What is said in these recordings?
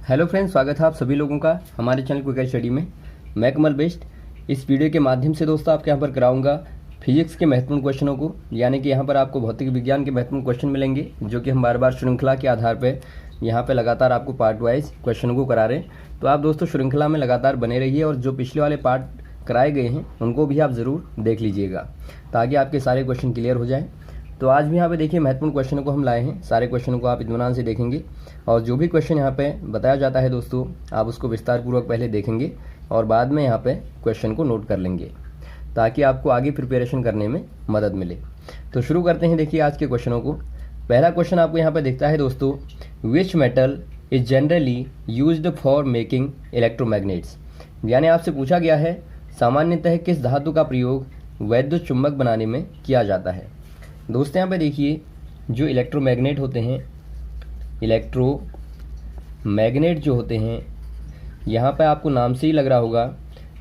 Hello friends, स्वागत है आप सभी लोगों का हमारे चैनल क्विक स्टडी में। मैं कमल बेस्ट। इस वीडियो के माध्यम से दोस्तों आपके यहाँ पर कराऊंगा फिजिक्स के महत्वपूर्ण क्वेश्चनों को, यानी कि यहाँ पर आपको भौतिक विज्ञान के महत्वपूर्ण क्वेश्चन मिलेंगे, जो कि हम बार बार श्रृंखला के आधार पर यहाँ पर लगातार आपको पार्ट वाइज क्वेश्चनों को करा रहे हैं। तो आप दोस्तों श्रृंखला में लगातार बने रहिए और जो पिछले वाले पार्ट कराए गए हैं उनको भी आप ज़रूर देख लीजिएगा, ताकि आपके सारे क्वेश्चन क्लियर हो जाएँ। तो आज भी यहाँ पे देखिए महत्वपूर्ण क्वेश्चनों को हम लाए हैं। सारे क्वेश्चनों को आप इत्मीनान से देखेंगे और जो भी क्वेश्चन यहाँ पे बताया जाता है दोस्तों, आप उसको विस्तार पूर्वक पहले देखेंगे और बाद में यहाँ पे क्वेश्चन को नोट कर लेंगे, ताकि आपको आगे प्रिपरेशन करने में मदद मिले। तो शुरू करते हैं देखिए आज के क्वेश्चनों को। पहला क्वेश्चन आपको यहाँ पे दिखता है दोस्तों, which metal is generally used for making electromagnets. यानी आपसे पूछा गया है सामान्यतः किस धातु का प्रयोग वैद्युत चुंबक बनाने में किया जाता है। दोस्तों यहाँ पे देखिए जो इलेक्ट्रोमैग्नेट होते हैं, इलेक्ट्रोमैग्नेट जो होते हैं, यहाँ पे आपको नाम से ही लग रहा होगा,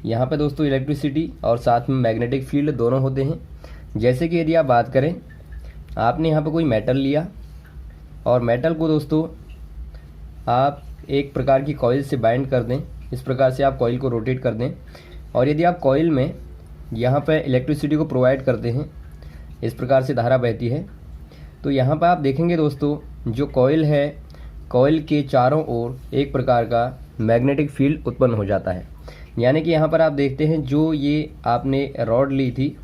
यहाँ पे दोस्तों इलेक्ट्रिसिटी और साथ में मैग्नेटिक फील्ड दोनों होते हैं। जैसे कि यदि आप बात करें, आपने यहाँ पे कोई मेटल लिया और मेटल को दोस्तों आप एक प्रकार की कॉइल से बाइंड कर दें। इस प्रकार से आप कॉइल को रोटेट कर दें और यदि आप कॉइल में यहाँ पे इलेक्ट्रिसिटी को प्रोवाइड करते हैं, इस प्रकार से धारा बहती है, तो यहाँ पर आप देखेंगे दोस्तों जो कॉइल है, कॉइल के चारों ओर एक प्रकार का मैग्नेटिक फील्ड उत्पन्न हो जाता है। यानी कि यहाँ पर आप देखते हैं जो ये आपने रॉड ली थी,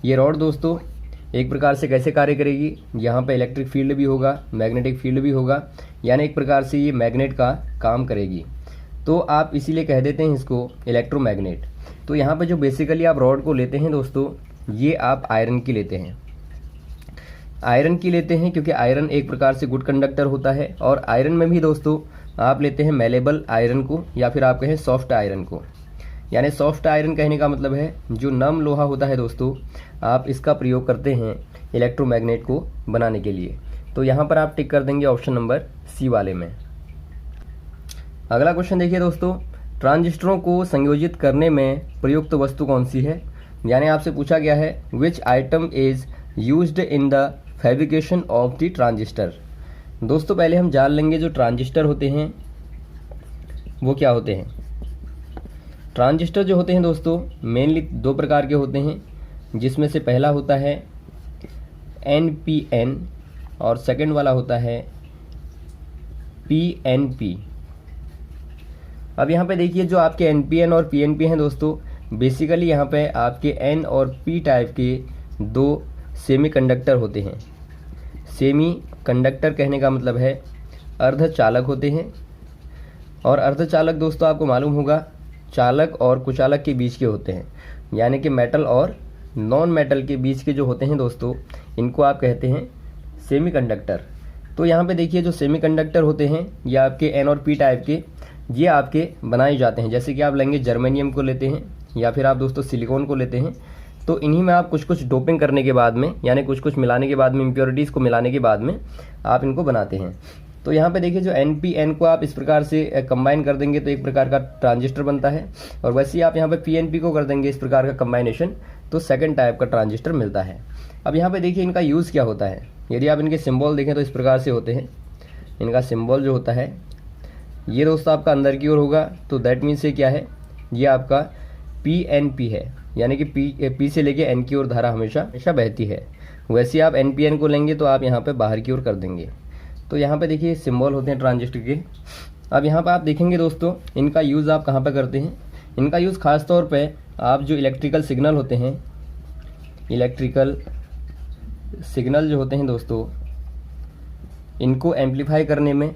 ये रॉड दोस्तों एक प्रकार से कैसे कार्य करेगी, यहाँ पे इलेक्ट्रिक फील्ड भी होगा, मैग्नेटिक फील्ड भी होगा, यानी एक प्रकार से ये मैग्नेट का काम करेगी। तो आप इसीलिए कह देते हैं इसको इलेक्ट्रोमैग्नेट। तो यहाँ पर जो बेसिकली आप रॉड को लेते हैं दोस्तों, ये आप आयरन की लेते हैं। आयरन की लेते हैं क्योंकि आयरन एक प्रकार से गुड कंडक्टर होता है, और आयरन में भी दोस्तों आप लेते हैं मेलेबल आयरन को, या फिर आप कहें सॉफ्ट आयरन को। यानी सॉफ्ट आयरन कहने का मतलब है जो नम लोहा होता है दोस्तों, आप इसका प्रयोग करते हैं इलेक्ट्रोमैग्नेट को बनाने के लिए। तो यहाँ पर आप टिक कर देंगे ऑप्शन नंबर सी वाले में। अगला क्वेश्चन देखिए दोस्तों, ट्रांजिस्टरों को संयोजित करने में प्रयुक्त वस्तु कौन सी है। यानी आपसे पूछा गया है विच item is used in the fabrication of the transistor. दोस्तों पहले हम जान लेंगे जो ट्रांजिस्टर होते हैं वो क्या होते हैं। ट्रांजिस्टर जो होते हैं दोस्तों मेनली दो प्रकार के होते हैं, जिसमें से पहला होता है NPN और सेकंड वाला होता है PNP। अब यहाँ पे देखिए जो आपके NPN और PNP हैं दोस्तों, बेसिकली यहाँ पे आपके N और P टाइप के दो सेमी कंडक्टर होते हैं। सेमी कंडक्टर कहने का मतलब है अर्धचालक होते हैं, और अर्धचालक दोस्तों आपको मालूम होगा चालक और कुचालक के बीच के होते हैं, यानी कि मेटल और नॉन मेटल के बीच के जो होते हैं दोस्तों, इनको आप कहते हैं सेमी कंडक्टर। तो यहाँ पे देखिए जो सेमी कंडक्टर होते हैं ये आपके N और P टाइप के, ये आपके बनाए जाते हैं। जैसे कि आप लेंगे जर्मेनियम को लेते हैं, या फिर आप दोस्तों सिलिकॉन को लेते हैं, तो इन्हीं में आप कुछ कुछ डोपिंग करने के बाद में, यानी कुछ कुछ मिलाने के बाद में, इम्प्योरिटीज़ को मिलाने के बाद में आप इनको बनाते हैं। तो यहाँ पे देखिए जो NPN को आप इस प्रकार से कंबाइन कर देंगे तो एक प्रकार का ट्रांजिस्टर बनता है, और वैसे ही आप यहाँ पे PNP को कर देंगे इस प्रकार का कंबाइनेशन, तो सेकंड टाइप का ट्रांजिस्टर मिलता है। अब यहाँ पे देखिए इनका यूज़ क्या होता है। यदि आप इनके सिम्बॉल देखें तो इस प्रकार से होते हैं। इनका सिम्बॉल जो होता है ये दोस्तों आपका अंदर की ओर होगा, तो दैट मीन्स ये क्या है, ये आपका PNP है, यानी कि P से लेके N की ओर धारा हमेशा बहती है। वैसे आप NPN को लेंगे तो आप यहाँ पे बाहर की ओर कर देंगे। तो यहाँ पे देखिए सिंबल होते हैं ट्रांजिस्टर के। अब यहाँ पे आप देखेंगे दोस्तों इनका यूज़ आप कहाँ पे करते हैं। इनका यूज़ खास तौर पे आप जो इलेक्ट्रिकल सिग्नल होते हैं, इलेक्ट्रिकल सिग्नल जो होते हैं दोस्तों, इनको एम्पलीफाई करने में,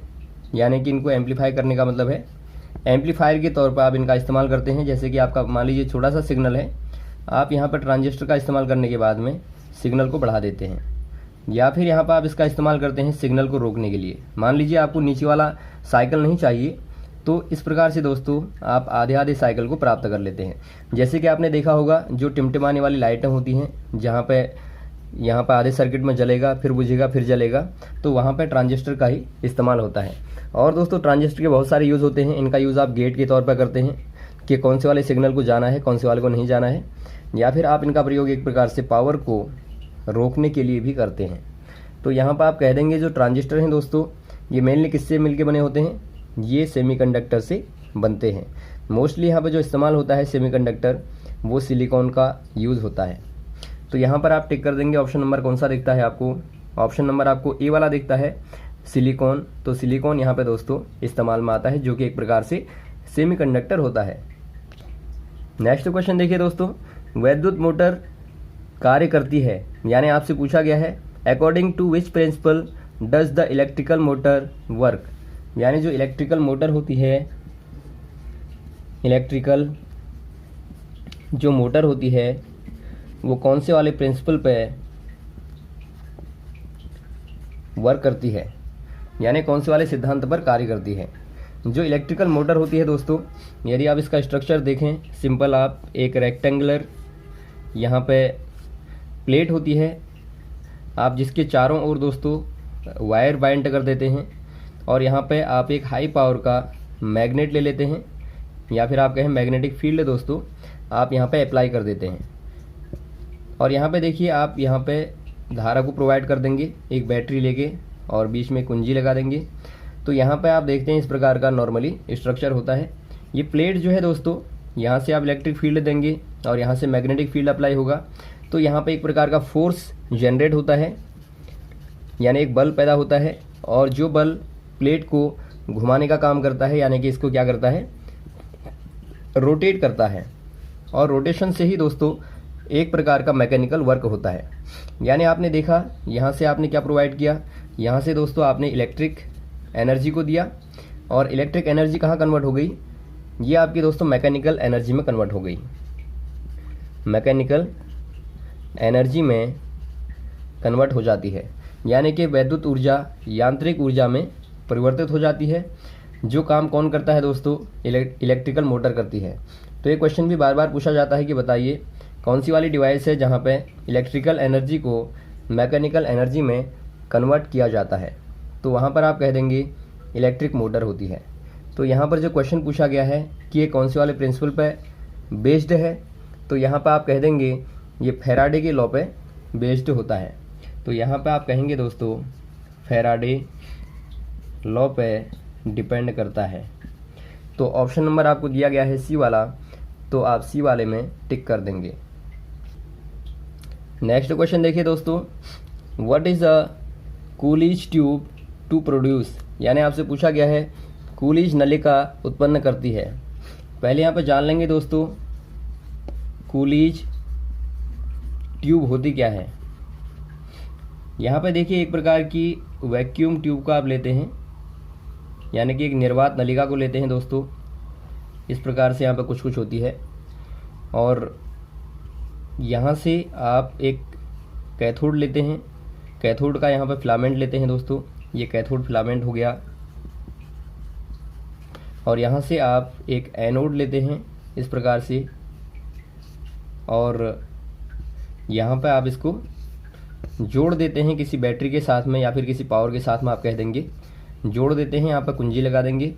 यानी कि इनको एम्पलीफाई करने का मतलब है एम्पलीफायर के तौर पर आप इनका इस्तेमाल करते हैं। जैसे कि आपका मान लीजिए छोटा सा सिग्नल है, आप यहाँ पर ट्रांजिस्टर का इस्तेमाल करने के बाद में सिग्नल को बढ़ा देते हैं, या फिर यहाँ पर आप इसका इस्तेमाल करते हैं सिग्नल को रोकने के लिए। मान लीजिए आपको नीचे वाला साइकिल नहीं चाहिए, तो इस प्रकार से दोस्तों आप आधे आधे साइकिल को प्राप्त कर लेते हैं। जैसे कि आपने देखा होगा जो टिमटिमाने वाली लाइटें होती हैं, जहाँ पे यहाँ पर आधे सर्किट में जलेगा, फिर बुझेगा, फिर जलेगा, तो वहाँ पर ट्रांजिस्टर का ही इस्तेमाल होता है। और दोस्तों ट्रांजिस्टर के बहुत सारे यूज़ होते हैं। इनका यूज़ आप गेट के तौर पर करते हैं कि कौन से वाले सिग्नल को जाना है, कौन से वाले को नहीं जाना है, या फिर आप इनका प्रयोग एक प्रकार से पावर को रोकने के लिए भी करते हैं। तो यहाँ पर आप कह देंगे जो ट्रांजिस्टर हैं दोस्तों, ये मेनली किससे मिलके बने होते हैं, ये सेमीकंडक्टर से बनते हैं। मोस्टली यहाँ पे जो इस्तेमाल होता है सेमीकंडक्टर वो सिलिकॉन का यूज़ होता है। तो यहाँ पर आप टिक कर देंगे। ऑप्शन नंबर कौन सा दिखता है आपको? ऑप्शन नंबर आपको ए वाला दिखता है, सिलिकॉन। तो सिलिकॉन यहाँ पे दोस्तों इस्तेमाल में आता है, जो कि एक प्रकार से सेमीकंडक्टर होता है। नेक्स्ट क्वेश्चन देखिए दोस्तों, वैद्युत मोटर कार्य करती है, यानी आपसे पूछा गया है according to which principle does the electrical motor work. यानी जो इलेक्ट्रिकल मोटर होती है, इलेक्ट्रिकल जो मोटर होती है वो कौन से वाले प्रिंसिपल पे वर्क करती है, यानी कौन से वाले सिद्धांत पर कार्य करती है। जो इलेक्ट्रिकल मोटर होती है दोस्तों, यदि आप इसका स्ट्रक्चर देखें, सिंपल आप एक रेक्टेंगुलर यहाँ पे प्लेट होती है, आप जिसके चारों ओर दोस्तों वायर बाइंड कर देते हैं, और यहाँ पे आप एक हाई पावर का मैग्नेट ले लेते हैं, या फिर आप कहें मैग्नेटिक फील्ड दोस्तों आप यहाँ पे अप्लाई कर देते हैं। और यहाँ पे देखिए आप यहाँ पे धारा को प्रोवाइड कर देंगे एक बैटरी लेके, और बीच में कुंजी लगा देंगे। तो यहाँ पे आप देखते हैं इस प्रकार का नॉर्मली स्ट्रक्चर होता है। ये प्लेट जो है दोस्तों, यहाँ से आप इलेक्ट्रिक फील्ड देंगे और यहाँ से मैग्नेटिक फील्ड अप्लाई होगा, तो यहाँ पे एक प्रकार का फोर्स जनरेट होता है, यानी एक बल पैदा होता है, और जो बल प्लेट को घुमाने का काम करता है, यानी कि इसको क्या करता है, रोटेट करता है। और रोटेशन से ही दोस्तों एक प्रकार का मैकेनिकल वर्क होता है। यानी आपने देखा यहाँ से आपने क्या प्रोवाइड किया, यहाँ से दोस्तों आपने इलेक्ट्रिक एनर्जी को दिया, और इलेक्ट्रिक एनर्जी कहाँ कन्वर्ट हो गई, ये आपकी दोस्तों मैकेनिकल एनर्जी में कन्वर्ट हो गई। मैकेनिकल एनर्जी में कन्वर्ट हो जाती है, यानी कि वैद्युत ऊर्जा यांत्रिक ऊर्जा में परिवर्तित हो जाती है। जो काम कौन करता है दोस्तों, इलेक्ट्रिकल मोटर करती है। तो ये क्वेश्चन भी बार बार पूछा जाता है कि बताइए कौन सी वाली डिवाइस है जहाँ पे इलेक्ट्रिकल एनर्जी को मैकेनिकल एनर्जी में कन्वर्ट किया जाता है। तो वहाँ पर आप कह देंगे इलेक्ट्रिक मोटर होती है। तो यहाँ पर जो क्वेश्चन पूछा गया है कि ये कौन से वाले प्रिंसिपल पे बेस्ड है, तो यहाँ पर आप कह देंगे ये फैराडे के लॉ पे बेस्ड होता है। तो यहाँ पे आप कहेंगे दोस्तों फैराडे लॉ पे डिपेंड करता है। तो ऑप्शन नंबर आपको दिया गया है सी वाला, तो आप सी वाले में टिक कर देंगे। नेक्स्ट क्वेश्चन देखिए दोस्तों, what is a Coolidge tube to produce. यानी आपसे पूछा गया है कूलिज नलिका उत्पन्न करती है। पहले यहाँ पे जान लेंगे दोस्तों कूलिज ट्यूब होती क्या है। यहाँ पे देखिए एक प्रकार की वैक्यूम ट्यूब का आप लेते हैं, यानी कि एक निर्वात नलिका को लेते हैं दोस्तों। इस प्रकार से यहाँ पे कुछ कुछ होती है, और यहाँ से आप एक कैथोड लेते हैं, कैथोड का यहाँ पे फिलामेंट लेते हैं दोस्तों, ये कैथोड फिलामेंट हो गया। और यहाँ से आप एक एनोड लेते हैं इस प्रकार से, और यहाँ पे आप इसको जोड़ देते हैं किसी बैटरी के साथ में या फिर किसी पावर के साथ में, आप कह देंगे जोड़ देते हैं, यहाँ पर कुंजी लगा देंगे।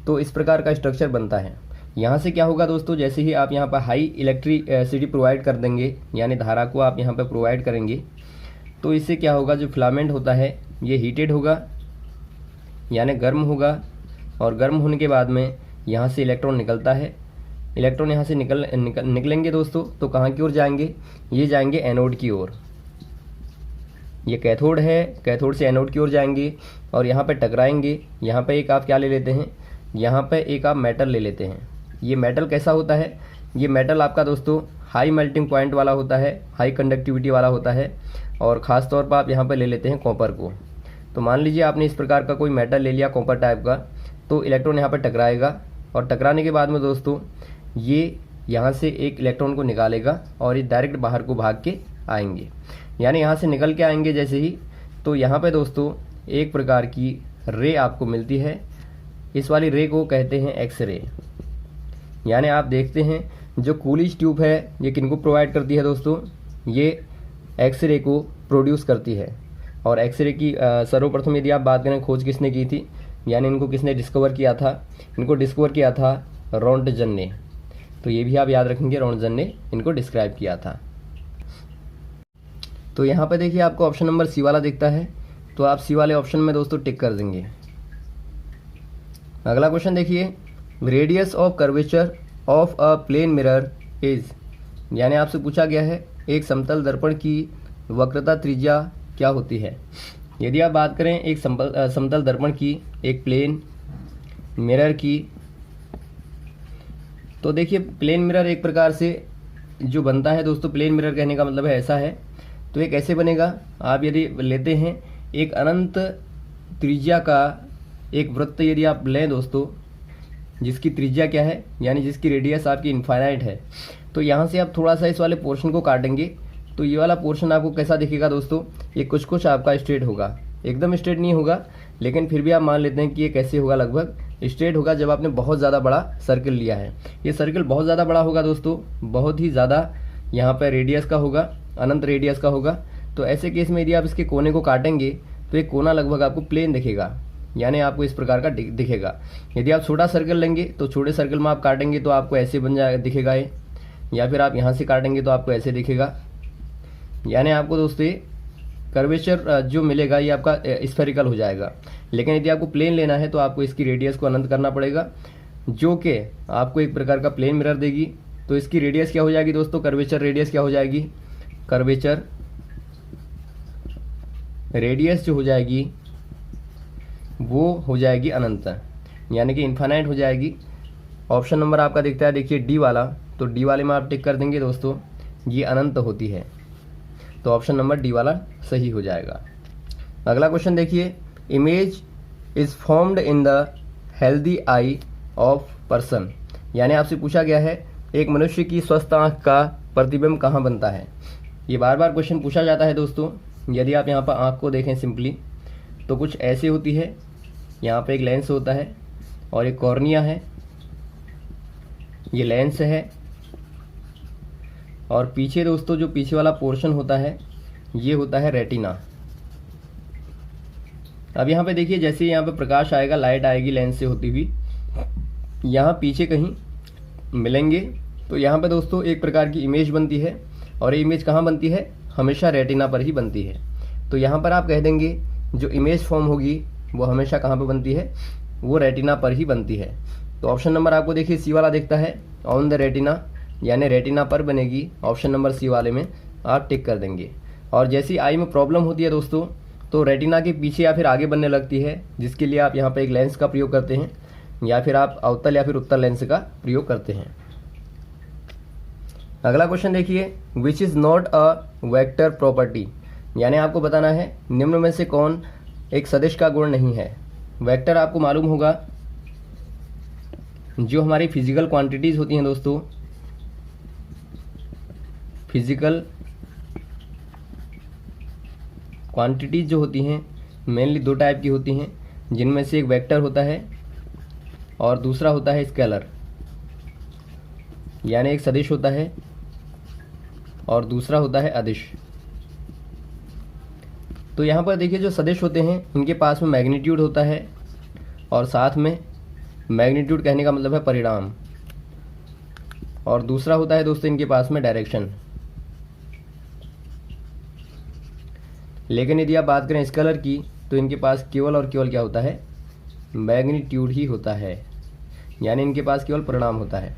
तो इस प्रकार का स्ट्रक्चर बनता है। यहाँ से क्या होगा दोस्तों, जैसे ही आप यहाँ पर हाई इलेक्ट्रिसिटी प्रोवाइड कर देंगे, यानी धारा को आप यहाँ पर प्रोवाइड करेंगे, तो इससे क्या होगा, जो फिलामेंट होता है ये हीटेड होगा, यानी गर्म होगा, और गर्म होने के बाद में यहाँ से इलेक्ट्रॉन निकलता है। इलेक्ट्रॉन यहाँ से निकलेंगे दोस्तों, तो कहाँ की ओर जाएंगे, ये जाएंगे एनोड की ओर। ये कैथोड है, कैथोड से एनोड की ओर जाएंगे और यहाँ पे टकराएंगे। यहाँ पे एक आप क्या ले लेते हैं, यहाँ पे एक आप मेटल ले लेते हैं। ये मेटल कैसा होता है, ये मेटल आपका दोस्तों हाई मेल्टिंग पॉइंट वाला होता है, हाई कंडक्टिविटी वाला होता है, और ख़ास तौर पर आप यहाँ पे ले लेते हैं कॉपर को। तो मान लीजिए आपने इस प्रकार का कोई मेटल ले लिया कॉपर टाइप का, तो इलेक्ट्रॉन यहाँ पर टकराएगा, और टकराने के बाद में दोस्तों ये यहाँ से एक इलेक्ट्रॉन को निकालेगा और ये डायरेक्ट बाहर को भाग के आएंगे, यानी यहाँ से निकल के आएंगे जैसे ही, तो यहाँ पे दोस्तों एक प्रकार की रे आपको मिलती है। इस वाली रे को कहते हैं एक्स रे। यानी आप देखते हैं जो कूलिज ट्यूब है ये किनको प्रोवाइड करती है दोस्तों, ये एक्स रे को प्रोड्यूस करती है। और एक्स रे की सर्वप्रथम यदि आप बात करें खोज किसने की थी, यानी इनको किसने डिस्कवर किया था, इनको डिस्कवर किया था रोंटजन ने। तो ये भी आप याद रखेंगे, रोंटजन ने इनको डिस्क्राइब किया था। तो यहाँ पे देखिए आपको ऑप्शन नंबर सी वाला दिखता है, तो आप सी वाले ऑप्शन में दोस्तों टिक कर देंगे। अगला क्वेश्चन देखिए, radius of curvature of a plane mirror is, यानी आपसे पूछा गया है एक समतल दर्पण की वक्रता त्रिज्या क्या होती है। यदि आप बात करें एक समतल दर्पण की, एक प्लेन मिरर की, तो देखिए प्लेन मिरर एक प्रकार से जो बनता है दोस्तों, प्लेन मिरर कहने का मतलब है ऐसा है, तो ये कैसे बनेगा, आप यदि लेते हैं एक अनंत त्रिज्या का एक वृत्त यदि आप लें दोस्तों, जिसकी त्रिज्या क्या है, यानी जिसकी रेडियस आपकी इनफाइनाइट है, तो यहाँ से आप थोड़ा सा इस वाले पोर्शन को काटेंगे तो ये वाला पोर्शन आपको कैसा दिखेगा दोस्तों, ये कुछ कुछ आपका स्ट्रेट होगा, एकदम स्ट्रेट नहीं होगा, लेकिन फिर भी आप मान लेते हैं कि ये कैसे होगा, लगभग स्ट्रेट होगा जब आपने बहुत ज़्यादा बड़ा सर्कल लिया है। ये सर्कल बहुत ज़्यादा बड़ा होगा दोस्तों, बहुत ही ज़्यादा यहाँ पर रेडियस का होगा, अनंत रेडियस का होगा। तो ऐसे केस में यदि आप इसके कोने को काटेंगे तो एक कोना लगभग आपको प्लेन दिखेगा, यानी आपको इस प्रकार का दिखेगा। यदि आप छोटा सर्कल लेंगे तो छोटे सर्कल में आप काटेंगे तो आपको ऐसे बन जाएगा, दिखेगा ये, या फिर आप यहाँ से काटेंगे तो आपको ऐसे दिखेगा, यानी आपको दोस्तों ये कर्वेचर जो मिलेगा ये आपका स्फेरिकल हो जाएगा। लेकिन यदि आपको प्लेन लेना है तो आपको इसकी रेडियस को अनंत करना पड़ेगा, जो कि आपको एक प्रकार का प्लेन मिरर देगी। तो इसकी रेडियस क्या हो जाएगी दोस्तों, कर्वेचर रेडियस क्या हो जाएगी, कर्वेचर रेडियस जो हो जाएगी वो हो जाएगी अनंत, यानी कि इन्फानाइट हो जाएगी। ऑप्शन नंबर आपका दिखता है देखिए डी वाला, तो डी वाले में आप टिक कर देंगे दोस्तों, ये अनंत होती है, तो ऑप्शन नंबर डी वाला सही हो जाएगा। अगला क्वेश्चन देखिए, image is formed in the healthy I of person, यानी आपसे पूछा गया है एक मनुष्य की स्वस्थ आंख का प्रतिबिंब कहाँ बनता है। ये बार बार क्वेश्चन पूछा जाता है दोस्तों। यदि आप यहाँ पर आंख को देखें सिंपली तो कुछ ऐसे होती है, यहाँ पे एक लेंस होता है और एक कॉर्निया है, ये लेंस है, और पीछे दोस्तों जो पीछे वाला पोर्शन होता है ये होता है रेटिना। अब यहाँ पे देखिए जैसे यहाँ पे प्रकाश आएगा, लाइट आएगी लेंस से होती हुई, यहाँ पीछे कहीं मिलेंगे तो यहाँ पे दोस्तों एक प्रकार की इमेज बनती है, और ये इमेज कहाँ बनती है, हमेशा रेटिना पर ही बनती है। तो यहाँ पर आप कह देंगे जो इमेज फॉर्म होगी वो हमेशा कहाँ पर बनती है, वो रेटिना पर ही बनती है। तो ऑप्शन नंबर आपको देखिए सी वाला दिखता है, ऑन द रेटिना, यानी रेटिना पर बनेगी। ऑप्शन नंबर सी वाले में आप टिक कर देंगे। और जैसी आई में प्रॉब्लम होती है दोस्तों तो रेटिना के पीछे या फिर आगे बनने लगती है, जिसके लिए आप यहाँ पे एक लेंस का प्रयोग करते हैं, या फिर आप अवतल या फिर उत्तल लेंस का प्रयोग करते हैं। अगला क्वेश्चन देखिए, which is not a vector property, यानी आपको बताना है निम्न में से कौन एक सदिश का गुण नहीं है। वेक्टर आपको मालूम होगा जो हमारी फिजिकल क्वांटिटीज होती हैं दोस्तों, फिजिकल क्वांटिटीज जो होती हैं मेनली दो टाइप की होती हैं, जिनमें से एक वेक्टर होता है और दूसरा होता है स्केलर, यानी एक सदिश होता है और दूसरा होता है अदिश। तो यहाँ पर देखिए जो सदिश होते हैं इनके पास में मैग्नीट्यूड होता है, और साथ में मैग्नीट्यूड कहने का मतलब है परिणाम, और दूसरा होता है दोस्तों इनके पास में डायरेक्शन। लेकिन यदि आप बात करें स्केलर की तो इनके पास केवल और केवल क्या होता है, मैग्नीट्यूड ही होता है, यानी इनके पास केवल परिणाम होता है।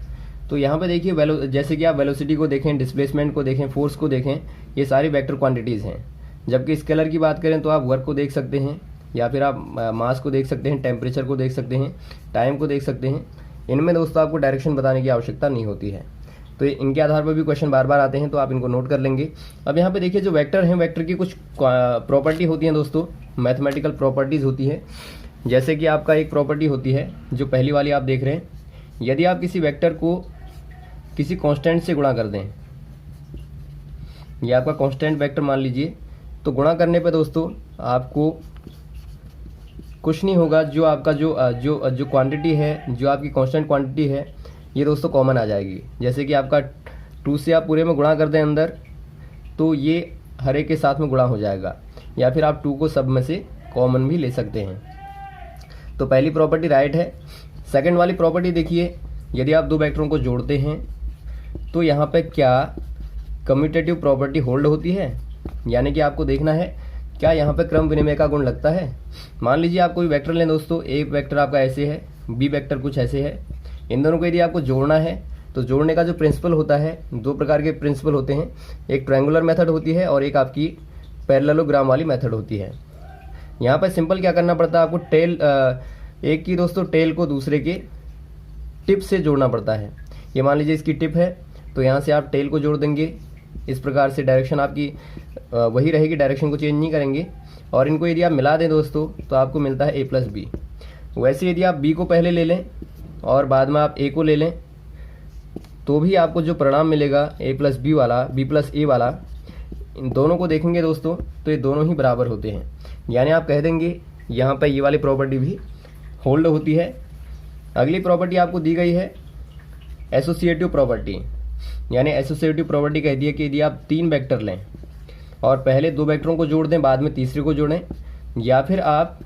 तो यहाँ पे देखिए जैसे कि आप वेलोसिटी को देखें, डिस्प्लेसमेंट को देखें, फोर्स को देखें, ये सारी वेक्टर क्वांटिटीज़ हैं। जबकि स्केलर की बात करें तो आप वर्क को देख सकते हैं, या फिर आप मास को देख सकते हैं, टेम्परेचर को देख सकते हैं, टाइम को देख सकते हैं। इनमें दोस्तों आपको डायरेक्शन बताने की आवश्यकता नहीं होती है। तो इनके आधार पर भी क्वेश्चन बार बार आते हैं, तो आप इनको नोट कर लेंगे। अब यहाँ पे देखिए जो वेक्टर हैं, वेक्टर की कुछ प्रॉपर्टी होती हैं दोस्तों, मैथमेटिकल प्रॉपर्टीज़ होती है। जैसे कि आपका एक प्रॉपर्टी होती है जो पहली वाली आप देख रहे हैं, यदि आप किसी वेक्टर को किसी कांस्टेंट से गुणा कर दें, ये आपका कांस्टेंट वेक्टर मान लीजिए, तो गुणा करने पे दोस्तों आपको कुछ नहीं होगा, जो आपका जो क्वांटिटी है, जो आपकी कांस्टेंट क्वांटिटी है, ये दोस्तों कॉमन आ जाएगी। जैसे कि आपका 2 से आप पूरे में गुणा कर दें अंदर, तो ये हर एक के साथ में गुणा हो जाएगा, या फिर आप 2 को सब में से कॉमन भी ले सकते हैं। तो पहली प्रॉपर्टी राइट है। सेकंड वाली प्रॉपर्टी देखिए, यदि आप दो वेक्टरों को जोड़ते हैं तो यहाँ पे क्या कम्यूटेटिव प्रॉपर्टी होल्ड होती है, यानी कि आपको देखना है क्या यहाँ पे क्रम विनिमय का गुण लगता है। मान लीजिए आप कोई वेक्टर लें दोस्तों, एक वेक्टर आपका ऐसे है बी वेक्टर कुछ ऐसे है। इन दोनों को यदि आपको जोड़ना है तो जोड़ने का जो प्रिंसिपल होता है, दो प्रकार के प्रिंसिपल होते हैं, एक ट्रायंगुलर मेथड होती है और एक आपकी पैरेललोग्राम वाली मेथड होती है। यहाँ पर सिंपल क्या करना पड़ता है आपको, टेल एक की दोस्तों टेल को दूसरे के टिप से जोड़ना पड़ता है। ये मान लीजिए इसकी टिप है तो यहाँ से आप टेल को जोड़ देंगे। इस प्रकार से डायरेक्शन आपकी वही रहेगी, डायरेक्शन को चेंज नहीं करेंगे। और इनको यदि आप मिला दें दोस्तों तो आपको मिलता है a प्लस बी। वैसे यदि आप b को पहले ले लें और बाद में आप a को ले लें तो भी आपको जो परिणाम मिलेगा a प्लस बी वाला, b प्लस a वाला, इन दोनों को देखेंगे दोस्तों तो ये दोनों ही बराबर होते हैं। यानी आप कह देंगे यहाँ पर ये वाली प्रॉपर्टी भी होल्ड होती है। अगली प्रॉपर्टी आपको दी गई है एसोसिएटिव प्रॉपर्टी। यानी एसोसिएटिव प्रॉपर्टी कहती है कि यदि आप 3 वेक्टर लें और पहले 2 वेक्टरों को जोड़ दें, बाद में तीसरे को जोड़ें, या फिर आप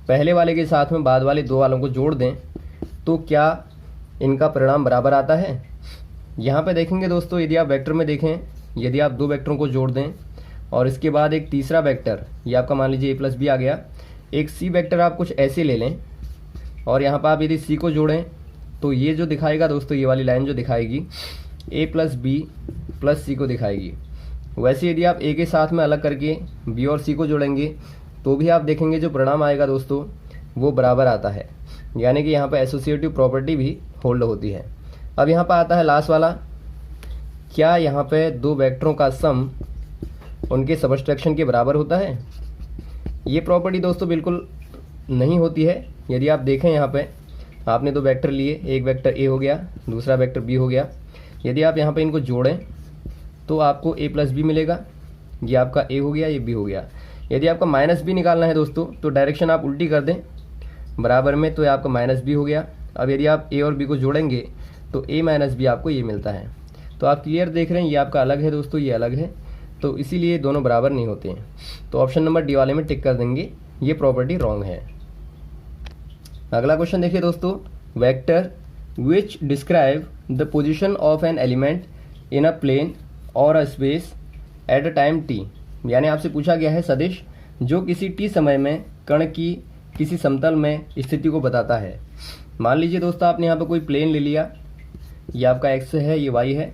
पहले वाले के साथ में बाद वाले 2 वालों को जोड़ दें, तो क्या इनका परिणाम बराबर आता है। यहाँ पे देखेंगे दोस्तों, यदि आप वेक्टर में देखें, यदि आप 2 वेक्टरों को जोड़ दें और इसके बाद एक तीसरा वेक्टर, ये आपका मान लीजिए a प्लस बी आ गया, एक सी वेक्टर आप कुछ ऐसे ले लें और यहाँ पर आप यदि सी को जोड़ें तो ये जो दिखाएगा दोस्तों, ये वाली लाइन जो दिखाएगी a प्लस बी प्लस सी को दिखाएगी। वैसे यदि आप a के साथ में अलग करके b और c को जोड़ेंगे तो भी आप देखेंगे जो परिणाम आएगा दोस्तों वो बराबर आता है। यानी कि यहाँ पर एसोसिएटिव प्रॉपर्टी भी होल्ड होती है। अब यहाँ पर आता है लास्ट वाला, क्या यहाँ पे 2 वेक्टरों का सम उनके सबट्रैक्शन के बराबर होता है। ये प्रॉपर्टी दोस्तों बिल्कुल नहीं होती है। यदि आप देखें यहाँ पे आपने 2 वेक्टर लिए, एक वेक्टर a हो गया, दूसरा वेक्टर b हो गया। यदि आप यहाँ पे इनको जोड़ें तो आपको a प्लस बी मिलेगा, ये आपका a हो गया, ये b हो गया। यदि आपका माइनस बी निकालना है दोस्तों तो डायरेक्शन आप उल्टी कर दें बराबर में, तो ये आपका माइनस बी हो गया। अब यदि आप a और b को जोड़ेंगे तो a माइनस बी आपको ये मिलता है। तो आप क्लियर देख रहे हैं, ये आपका अलग है दोस्तों, ये अलग है, तो इसीलिए दोनों बराबर नहीं होते हैं। तो ऑप्शन नंबर डी वाले में टिक कर देंगे, ये प्रॉपर्टी रॉन्ग है। अगला क्वेश्चन देखिए दोस्तों, vector which describe the position of an element in a plane और a space at a time t। यानी आपसे पूछा गया है सदिश जो किसी t समय में कण की किसी समतल में स्थिति को बताता है। मान लीजिए दोस्तों आपने यहाँ पे कोई प्लेन ले लिया, ये आपका x है, ये y है,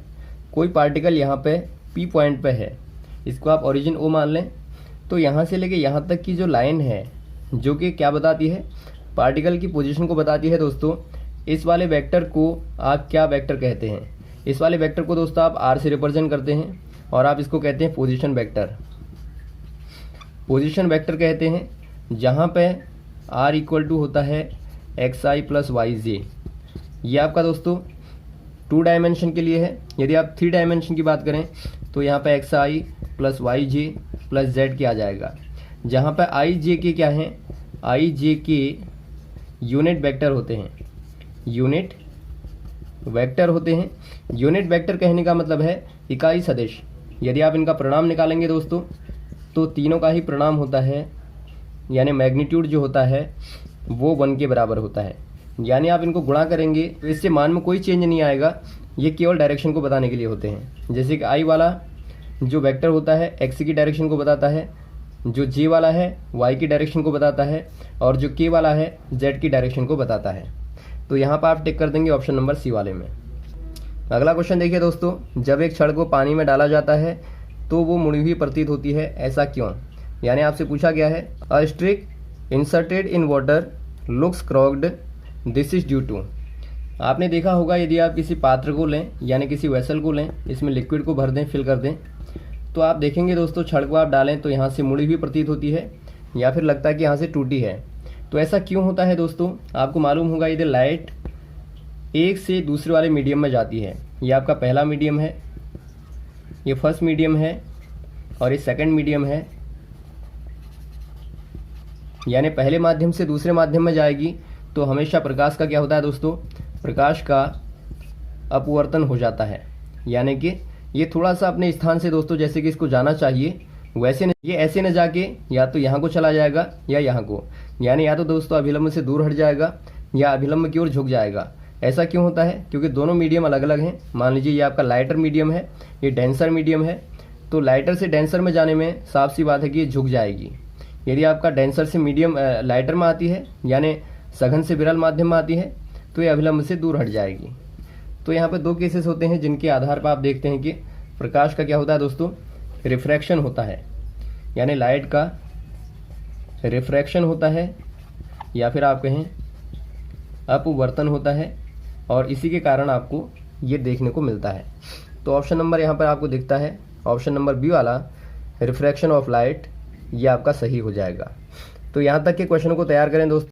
कोई पार्टिकल यहाँ पे p पॉइंट पे है, इसको आप ओरिजिन o मान लें। तो यहाँ से लेके यहाँ तक की जो लाइन है जो कि क्या बताती है, पार्टिकल की पोजीशन को बताती है दोस्तों। इस वाले वेक्टर को आप क्या वेक्टर कहते हैं, इस वाले वेक्टर को दोस्तों आप r से रिप्रेजेंट करते हैं और आप इसको कहते हैं पोजीशन वेक्टर। पोजीशन वेक्टर कहते हैं जहाँ पे r इक्वल टू होता है xi प्लस yj। ये आपका दोस्तों 2 डायमेंशन के लिए है। यदि आप 3 डायमेंशन की बात करें तो यहाँ पे xi plus yj plus z के आ जाएगा, जहाँ पे i j के क्या हैं, i j के यूनिट वेक्टर होते हैं, यूनिट वेक्टर होते हैं। यूनिट वेक्टर कहने का मतलब है इकाई सदिश। यदि आप इनका परिणाम निकालेंगे दोस्तों तो तीनों का ही परिणाम होता है, यानी मैग्नीट्यूड जो होता है वो 1 के बराबर होता है। यानी आप इनको गुणा करेंगे तो इससे मान में कोई चेंज नहीं आएगा, ये केवल डायरेक्शन को बताने के लिए होते हैं। जैसे कि i वाला जो वेक्टर होता है x की डायरेक्शन को बताता है, जो j वाला है y की डायरेक्शन को बताता है, और जो k वाला है z की डायरेक्शन को बताता है। तो यहाँ पर आप टिक कर देंगे ऑप्शन नंबर सी वाले में। अगला क्वेश्चन देखिए दोस्तों, जब एक छड़ को पानी में डाला जाता है तो वो मुड़ी हुई प्रतीत होती है, ऐसा क्यों। यानी आपसे पूछा गया है a stick inserted in water looks crooked, this is due to. आपने देखा होगा यदि आप किसी पात्र को लें यानी किसी वेसल को लें, इसमें लिक्विड को भर दें, फिल कर दें, तो आप देखेंगे दोस्तों छड़ को आप डालें तो यहाँ से मुड़ी हुई प्रतीत होती है या फिर लगता है कि यहाँ से टूटी है। तो ऐसा क्यों होता है दोस्तों, आपको मालूम होगा यदि लाइट एक से दूसरे वाले मीडियम में जाती है, ये आपका पहला मीडियम है, ये फर्स्ट मीडियम है और ये सेकंड मीडियम है, यानी पहले माध्यम से दूसरे माध्यम में जाएगी तो हमेशा प्रकाश का क्या होता है दोस्तों, प्रकाश का अपवर्तन हो जाता है। यानी कि ये थोड़ा सा अपने स्थान से दोस्तों जैसे कि इसको जाना चाहिए वैसे ये ऐसे न जाके या तो यहाँ को चला जाएगा या यहाँ को, यानी या तो दोस्तों अभिलंब से दूर हट जाएगा या अभिलंब की ओर झुक जाएगा। ऐसा क्यों होता है, क्योंकि दोनों मीडियम अलग अलग हैं। मान लीजिए ये आपका लाइटर मीडियम है, ये डेंसर मीडियम है, तो लाइटर से डेंसर में जाने में साफ सी बात है कि ये झुक जाएगी। यदि आपका डेंसर से मीडियम लाइटर में आती है यानी सघन से विरल माध्यम में आती है तो ये अभिलंब से दूर हट जाएगी। तो यहाँ पे दो केसेस होते हैं जिनके आधार पर आप देखते हैं कि प्रकाश का क्या होता है दोस्तों, रिफ्रैक्शन होता है, यानी लाइट का रिफ्रैक्शन होता है या फिर आप कहें अपवर्तन होता है, और इसी के कारण आपको ये देखने को मिलता है। तो ऑप्शन नंबर यहाँ पर आपको दिखता है, ऑप्शन नंबर बी वाला रिफ्रैक्शन ऑफ लाइट, ये आपका सही हो जाएगा। तो यहाँ तक के क्वेश्चन को तैयार करें दोस्तों।